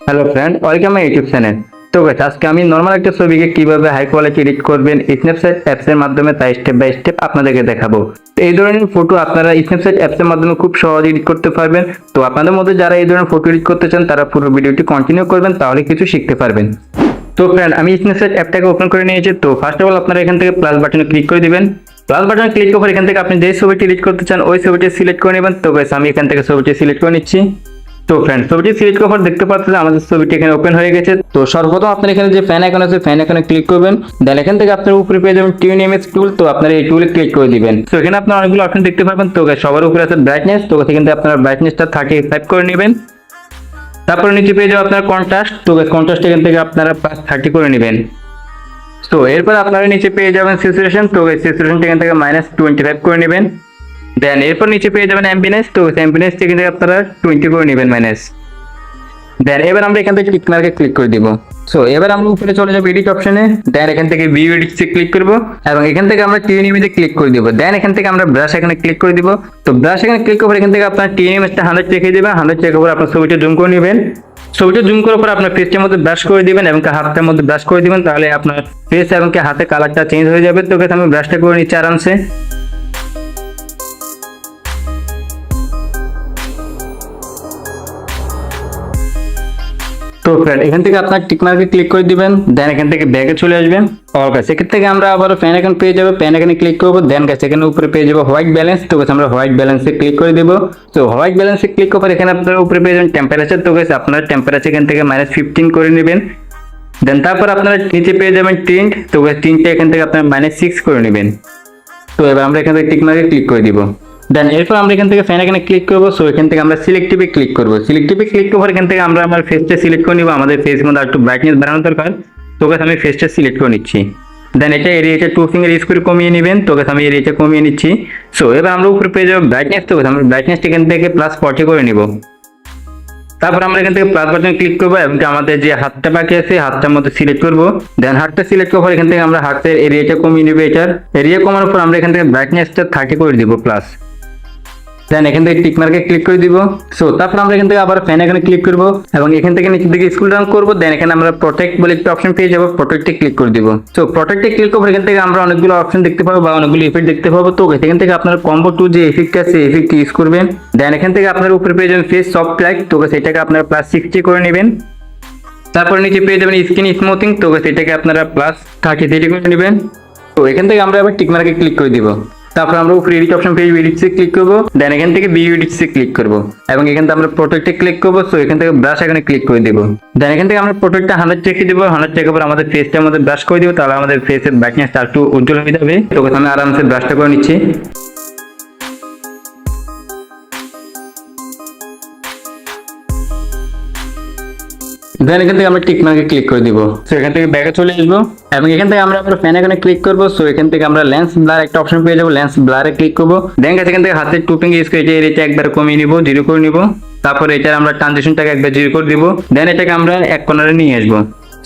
Hello friend, welcome my YouTube channel. তো guys, আজকে আমি নরমাল একটা ছবিকে কিভাবে হাই কোয়ালিটি এডিট করবেন স্ন্যাপচ্যাট অ্যাপস এর মাধ্যমে তাই স্টেপ বাই স্টেপ আপনাদেরকে দেখাবো। তো এই ধরনের ফটো আপনারা স্ন্যাপচ্যাট অ্যাপস এর মাধ্যমে খুব সহজে এডিট করতে পারবেন। তো আপনাদের মধ্যে যারা এই ধরনের ফটো এডিট করতে চান তারা পুরো ভিডিওটি কন্টিনিউ করবেন, তাহলে কিছু শিখতে পারবেন। তো ফ্রেন্ড, আমি স্ন্যাপচ্যাট অ্যাপটাকে ওপেন করে নিয়েছি। তো ফার্স্ট অফ অল আপনারা এখান থেকে প্লাস বাটনে ক্লিক করে দিবেন। প্লাস বাটনে ক্লিক করার পর এখান থেকে আপনি যে ছবিটি এডিট করতে চান ওই ছবিটি সিলেক্ট করে নেবেন। তো গাইস, আমি এখান থেকে ছবিটি সিলেক্ট করে নিচ্ছি। তো ফ্রেন্ড, ছবিটি সিলেক্ট করার পর দেখতে পাচ্ছেন যে আমাদের ছবিটি এখানে ওপেন হয়ে গেছে। তো সর্বপ্রথম আপনার এখানে যে ফ্যান আইকন আছে ফ্যান আইকনে ক্লিক করবেন। দেন এখান থেকে আপনার উপরে পেয়ে যাবেন টিউন ইমেজ টুল। তো আপনারা এই টুলে ক্লিক করে দিবেন। তো এখানে আপনার অনেকগুলো অপশন দেখতে পাবেন। তো guys, সবার উপরে আছে ব্রাইটনেস। তো এখান থেকে আপনারা ব্রাইটনেসটা 35 করে নেবেন। তারপরে নিচে পেয়ে যাবেন আপনার কন্ট্রাস্ট। তো কন্ট্রাস্ট এখান থেকে আপনারা +30 করে নেবেন। তো এরপর আপনারা নিচে পেয়ে যাবেন স্যাচুরেশন। তো স্যাচুরেশন এখান থেকে -25 করে নেবেন। দেন এরপর নিচে পেয়ে যাবেন অ্যাম্বিয়েন্স। তো অ্যাম্বিয়েন্স থেকে আপনারা 20 করে নেবেন মাইনাস। দেন এবার আমরা এখান থেকে টিক মার্কে ক্লিক করে দিব। সো এবার আমরা উপরে চলে যাব এডিট অপশনে। দেন এখান থেকে ভিউ এডিটসে ক্লিক করব এবং এখান থেকে আমরা টিএন ইমেজে ক্লিক করে দিব। দেন এখান থেকে আমরা ব্রাশ এখানে ক্লিক করে দিব। তো ব্রাশ এখানে ক্লিক করার এখান থেকে আপনার টিএন ইমেজটা 100 রেখে দিবেন। 100 রেখে পর আপনার ছবিটা জুম করে নেবেন। ছবিটা জুম করার পর আপনার ফেসটার মধ্যে ব্রাশ করে দিবেন এবং হাতটার মধ্যে ব্রাশ করে দিবেন, তাহলে আপনার ফেস এবং হাতের কালারটা চেঞ্জ হয়ে যাবে। তো আমি ব্রাশটা করে নিচ্ছি আরামসে। তো ফ্রেন্ড, এখান থেকে আপনার টিক মার্কে ক্লিক করে দিবেন। দেন এখান থেকে ব্যাকে চলে আসবেন। অল গাইস, এখান থেকে আমরা আবার প্যান আইকন পেয়ে যাব। প্যান আইকনে ক্লিক করব। দেন গাইস, এখানে উপরে পেয়ে যাব হোয়াইট ব্যালেন্স। তো গাইস, আমরা হোয়াইট ব্যালেন্সে ক্লিক করে দেব। তো হোয়াইট ব্যালেন্সে ক্লিক করার এখানে আপনারা উপরে পেয়ে যাবেন টেম্পারেচার। তো গাইস, আপনারা টেম্পারেচার এখান থেকে -15 করে নেবেন। দেন তারপর আপনারা নিচে পেয়ে যাবেন টিন্ট। তো গাইস, টিন্টটা এখান থেকে আপনারা -6 করে নেবেন। তো এবার আমরা এখান থেকে টিক মার্কে ক্লিক করে দিব। দেন এরপর আমরা এখান থেকে ফ্যান আইকনে ক্লিক করব। সো এখান থেকে আমরা সিলেক্টিভে ক্লিক করব। সিলেক্টিভে ক্লিক করার এখান থেকে আমরা আমার ফেসটা সিলেক্ট করে নিব। আমাদের ফেসের মধ্যে একটু ব্রাইটনেস বাড়ানো দরকার। তো গাইস, আমি ফেসটা সিলেক্ট করে নিচ্ছি। দেন এটা এরিয়াটা 2 ফিঙ্গার ইউজ করে কমিয়ে নেবেন। তো গাইস, আমি এরিয়াটা কমিয়ে নিচ্ছি। সো এবার আমরা উপরে পেয়ে যাব ব্রাইটনেস। তো গাইস, আমরা ব্রাইটনেসটা এখান থেকে +40 করে নিব। তারপর আমরা এখান থেকে প্লাস বাটনে ক্লিক করবো এবং আমাদের যে হাতটা বাকি আছে হাতটার মধ্যে সিলেক্ট করবো। দেন হাতটা সিলেক্ট করার পর এখান থেকে আমরা হাতের এরিয়াটা কমিয়ে নেবো। এটার এরিয়া কমানোর পর আমরা এখান থেকে ব্রাইটনেসটা 30 করে দিব প্লাস। দেন এখান থেকে টিক মার্কে ক্লিক করে দিব। সো তারপর আমরা এখান থেকে আবার ফ্যান এখানে ক্লিক করব এবং এখান থেকে নিচের দিকে স্ক্রল ডাউন করব। দেন এখানে আমরা প্রোটেক্ট বলে একটা অপশন পেয়ে যাব। প্রোটেক্টে ক্লিক করে দিব। সো প্রোটেক্টে ক্লিক করার এখান থেকে আমরা অনেকগুলো অপশন দেখতে পাবো বা অনেকগুলো ইফেক্ট দেখতে পাবো। তো এখান থেকে আপনারা কম্বো 2 যে ইফেক্ট আছে ইফেক্ট ইউজ করবেন। দেন এখান থেকে আপনার উপরে পেয়ে যাবেন ফেস সফট লাইট। তো সেটাকে আপনারা +60 করে নেবেন। তারপর নিচে পেয়ে যাবেন স্কিন স্মুথিং। তো সেটাকে আপনারা +30 করে নেবেন। তো এখান থেকে আমরা আবার টিক মার্কে ক্লিক করে দিব। তারপর আমরা উপরে এডিট অপশন পেয়ে এডিটসে ক্লিক করব। দেন এখান থেকে ভিউ এডিটসে ক্লিক করব এবং এখান থেকে আমরা প্রোটেক্টে ক্লিক করব। সো এখান থেকে ব্রাশ এখানে ক্লিক করে দেব। দেন এখান থেকে আমরা প্রোটেক্টটা 100 রেখে দেব। 100 রেখে পর আমাদের ফেসটার মধ্যে ব্রাশ করে দিব, তাহলে আমাদের ফেসের ব্রাইটনেসটা একটু উজ্জ্বল হয়ে যাবে। তো আমি আরামসে ব্রাশটা করে নিচ্ছি। দেন এখান থেকে আমরা টিক মার্কে ক্লিক করে দিব। সো এখান থেকে ব্যাকে চলে আসবো এবং এখান থেকে আমরা আবার ফ্যান আইকনে ক্লিক করব। সো এখান থেকে আমরা লেন্স ব্লার একটা অপশন পেয়ে যাবো। লেন্স ব্লারে ক্লিক করব। দেন এখান থেকে হাতের টু ফিঙ্গার ইউজ করে এটা একবার কমিয়ে নিব, 0 করে নিব। তারপর এটার আমরা ট্রানজিশনটাকে একবার 0 করে দিব। দেন এটাকে আমরা এক কর্নারে নিয়ে আসবো।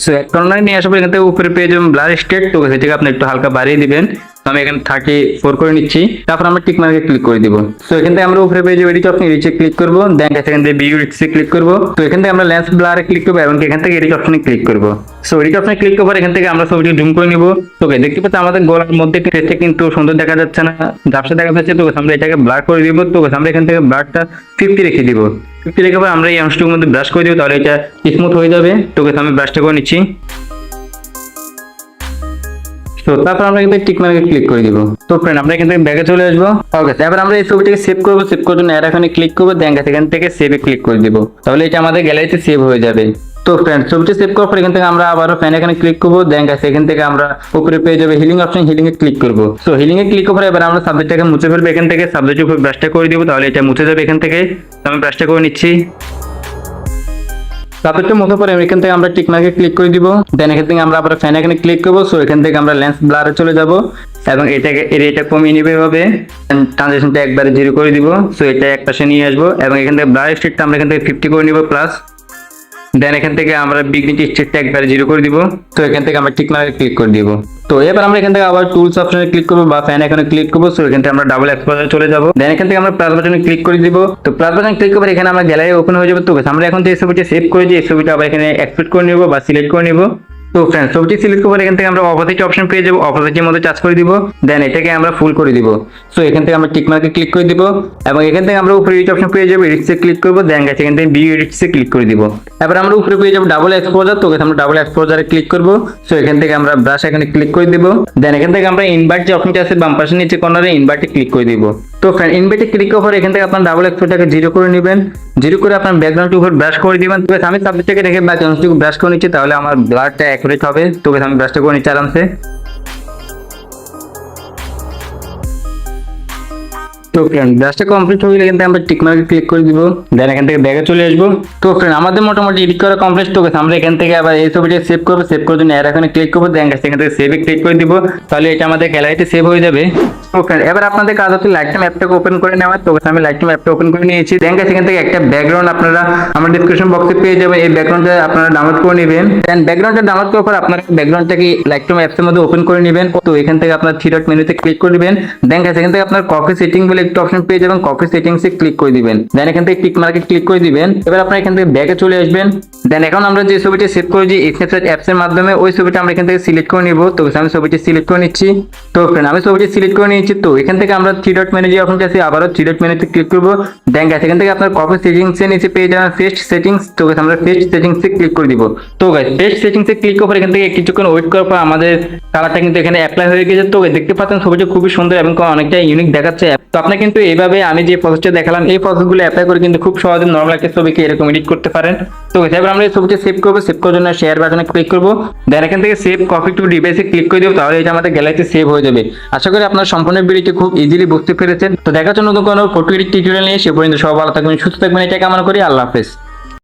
সো এক কর্নারে নিয়ে আসার পর এখান থেকে উপরে পেয়ে যাবেন ব্লার স্টেট। তো সেটাকে আপনি একটু হালকা বাড়িয়ে দিবেন। তো আমি এখানে 34 করে নিচ্ছি। তারপর আমরা টিক মার্কে ক্লিক করে দিব। সো এখান থেকে আমরা উপরে পেয়ে যাবো এডিট অপশন, এডিটে ক্লিক করব। দেন এখান থেকে ভিউ এডিটসে ক্লিক করব। তো এখান থেকে আমরা লেন্স ব্লারে ক্লিক করব এবং এখান থেকে এডিট অপশনে ক্লিক করব। সো এডিট অপশনে ক্লিক করার এখান থেকে আমরা ছবিটি জুম করে নিব। তো দেখতে পাচ্ছেন আমাদের গলার মধ্যে ফেসটা কিন্তু সুন্দর দেখা যাচ্ছে না, ঝাপসা দেখা যাচ্ছে। তো আমরা এটাকে ব্লার করে দিব। তো আমরা এখান থেকে ব্লারটা 50 রেখে দিব। 50 রেখে পর আমরা এই অংশটুকুর মধ্যে ব্রাশ করে দিব, তাহলে এটা স্মুথ হয়ে যাবে। তো আমি ব্রাশটা করে নিচ্ছি। তো তারপর আমরা কিন্তু টিক মার্কে ক্লিক করে দিব। তো ফ্রেন্ড, আমরা এখান থেকে ব্যাকে চলে আসবো। ওকে, এবার আমরা এই ছবিটাকে সেভ করব। সেভ করার জন্য এখানে ক্লিক করব। দেন এখান থেকে সেভে ক্লিক করে দিব, তাহলে এটা আমাদের গ্যালারিতে সেভ হয়ে যাবে। তো ফ্রেন্ড, ছবিটা সেভ করার পর এখান থেকে আমরা আবারও ফ্যান এখানে ক্লিক করব। দেন এখান থেকে আমরা উপরে পেয়ে যাবে হিলিং অপশন, হিলিং এ ক্লিক করব। সো হিলিং এ ক্লিক করার এবার আমরা সাবজেক্টটাকে মুছে ফেলবো। এখান থেকে সাবজেক্টের উপর ব্রাশটা করে দিব, তাহলে এটা মুছে যাবে এখান থেকে। আমি ব্রাশটা করে নিচ্ছি। সাবজেক্টের মতো পরে এখান থেকে আমরা টিক মার্কে ক্লিক করে দিব। দেন এখান থেকে আমরা আবার ফ্যান এখানে ক্লিক করব। সো এখান থেকে আমরা লেন্স ব্লারে চলে যাব এবং এটাকে এরিয়াটা কমিয়ে নিবে এভাবে। ট্রানজিশনটা একবারে 0 করে দিব। সো এটা এক পাশে নিয়ে আসবো এবং এখান থেকে ব্লার স্টেটটা আমরা এখান থেকে 50 করে নিব প্লাস। দেন এখান থেকে আমরা বিগনিটি স্টেটটা একবার 0 করে দিব। তো এখান থেকে আমরা টিক মার্কে ক্লিক করে দিব। তো এবার আমরা এখান থেকে আবার টুলস অপশনে ক্লিক করবো বা ফ্যান আইকনে ক্লিক করবো। সো এখান থেকে আমরা ডাবল এক্সপোজারে চলে যাব। দেন এখান থেকে আমরা প্লাস বাটনে ক্লিক করে দিব। তো প্লাস বাটনে ক্লিক করে এখানে আমরা গ্যালারি ওপেন হয়ে যাবে। তো আমরা এখন যে ছবিটা সেভ করে দিই এই ছবিটা আবার এখানে এক্সপোর্ট করে নিব বা সিলেক্ট করে নিব। তো ফ্রেন্ডস ছবিটি সিলেক্ট করে এখান থেকে আমরা অপোজিট অপশন পেয়ে যাবো, অপোজিটের মধ্যে টাচ করে দিব। দেন এটাকে আমরা ফুল করে দিব। সো এখান থেকে আমরা টিক মার্কে ক্লিক করে দিব এবং এখান থেকে আমরা উপরে এডিট অপশন পেয়ে যাবো, এডিটসে ক্লিক করব। দেন গাইস এখান থেকে ভিউ এডিটসে ক্লিক করে দিব। এবার আমরা উপরে পেয়ে যাবো ডাবল এক্সপোজার। তো আমরা ডাবল এক্সপোজারে ক্লিক করব। সো এখান থেকে আমরা ব্রাশ এখানে ক্লিক করে দিব। দেন এখান থেকে আমরা ইনভার্ট যে অপশনটা আছে বাম পাশে নিচে কর্নারে ইনভার্টে ক্লিক করে দিব। তো ফ্রেন্ড ইনভার্টে ক্লিক করার পর এখান থেকে আপনার ডাবল এক্সপোজারটাকে 0 করে নেবেন। 0 করে আপনার ব্যাকগ্রাউন্ডের উপর ব্রাশ করে দিবেন। তো আমি সাবজেক্টটাকে রেখে ব্যাকগ্রাউন্ডটাকে ব্রাশ করে নিচ্ছি, তাহলে আমার ব্লারটা অ্যাকুরেট হবে। তো আমি ব্রাশটা করে নিচ্ছি আরামসে। তো ফ্রেন্ড ব্রাশটা কমপ্লিট হয়ে গেলে কিন্তু আমরা টিক মার্কে ক্লিক করে দিব। দেন এখান থেকে ব্যাগে চলে আসবো। তো ফ্রেন্ড আমাদের মোটামুটি এডিট করা কমপ্লিট। তো আমরা এখান থেকে আবার এই ছবিটা সেভ করবো। সেভ করার জন্য এখানে ক্লিক করবো। দেন এখান থেকে সেভে ক্লিক করে দিব। তাহলে এটা আমাদের গ্যালারিতে সেভ হয়ে যাবে। তো ফ্রেন্ড এবার আপনাদের কাজ হচ্ছে লাইটরুম অ্যাপটাকে ওপেন করে নেওয়া। তো আমি লাইটরুম অ্যাপটা ওপেন করে নিয়েছি। দেন এখান থেকে একটা ব্যাকগ্রাউন্ড আপনারা আমার ডিসক্রিপশন বক্সে পেয়ে যাবেন। এই ব্যাকগ্রাউন্ডটা আপনারা ডাউনলোড করে নেবেন। দেন ব্যাকগ্রাউন্ডটা ডাউনলোড করার পর আপনারা ব্যাকগ্রাউন্ডটাকে লাইটরুম অ্যাপসের মধ্যে ওপেন করে নেবেন। তো এখান থেকে আপনার থ্রি ডট মেনুতে ক্লিক করে দিবেন। দেন এখান থেকে আপনার কপি সেটিং বলে একটা অপশন পেয়ে যাবেন, কপি সেটিংসে ক্লিক করে দিবেন। দেন এখান থেকে টিক মার্কে ক্লিক করে দিবেন। এবার আপনারা এখান থেকে ব্যাকে চলে আসবেন। দেন এখন আমরা যে ছবিটা সেভ করেছি স্ন্যাপচ্যাট অ্যাপস এর মাধ্যমে ওই ছবিটা আমরা এখান থেকে সিলেক্ট করে নিব। তো আমি ছবিটি সিলেক্ট করে নিচ্ছি। তো ফ্রেন্ড আমি ছবিটি সিলেক্ট করে নিয়েছি। তো এখান থেকে আমরা থ্রি ডট মেনু যে অপশনটা আছে আবারও থ্রি ডট মেনুতে ক্লিক করব। দেন এখান থেকে আপনার কপি সেটিংসে নিচে পেয়ে যাবেন পেস্ট সেটিংস। তো আমরা পেস্ট সেটিংসে ক্লিক করে দিব। তো গাইস পেস্ট সেটিংসে ক্লিক করার পর এখান থেকে কিছুক্ষণ ওয়েট করার পর আমাদের কালারটা কিন্তু এখানে অ্যাপ্লাই হয়ে গেছে। তো দেখতে পাচ্ছেন ছবিটা খুবই সুন্দর এবং অনেকটা ইউনিক দেখাচ্ছে। তো আপনি কিন্তু এইভাবে আমি যে প্রসেসটা দেখালাম এই প্রসেসগুলো অ্যাপ্লাই করে কিন্তু খুব সহজে নরমাল একটা ছবিকে এরকম এডিট করতে পারেন। তো এবার আমরা এই ছবিটা সেভ করবো। সেভ করার জন্য শেয়ার বাটনে ক্লিক করব। দেন এখান থেকে সেভ কপি টু ডিভাইসে ক্লিক করে দেবো। তাহলে এটা আমাদের গ্যালারিতে সেভ হয়ে যাবে। আশা করি আপনার সম্পূর্ণ ভিডিওটি খুব ইজিলি বুঝতে পেরেছেন। তো দেখার জন্য নতুন কোনো ফটো এডিট টিউটোরিয়াল নিয়ে সে পর্যন্ত সব ভালো থাকবেন, সুস্থ থাকবেন, এটা কামনা করি। আল্লাহ হাফেজ।